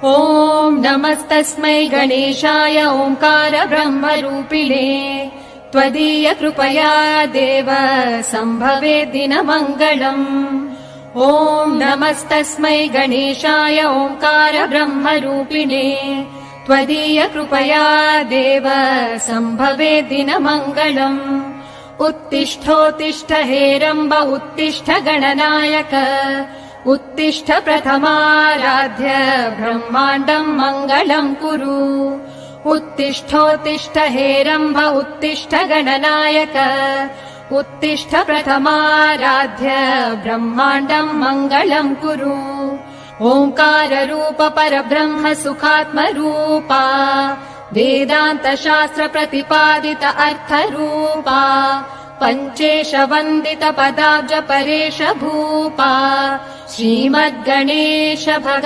ॐ नमस्तस्मै गणेशाय ओंकार ब्रह्मरूपिणे त्वदीय कृपया देव सम्भवे दिनमङ्गलम्। ॐ नमस्तस्मै गणेशाय ओंकार ब्रह्मरूपिणे त्वदीय कृपया देव सम्भवे दिनमङ्गलम्। उत्तिष्ठोत्तिष्ठ हेरम्ब उत्तिष्ठ गणनायक उत्तिष्ठ प्रथमाराध्य ब्रह्माण्डम् मङ्गलम् कुरु। उत्तिष्ठोत्तिष्ठ हेरम्ब उत्तिष्ठ गणनायक उत्तिष्ठ प्रथमाराध्य ब्रह्माण्डम् मङ्गलम् कुरु। ओङ्काररूप परब्रह्म सुखात्मरूपा वेदान्त शास्त्र प्रतिपादित अर्थरूपा पञ्चेश वन्दित पदाब्ज परेश भूपा श्रीमद्गणेश भगवान्।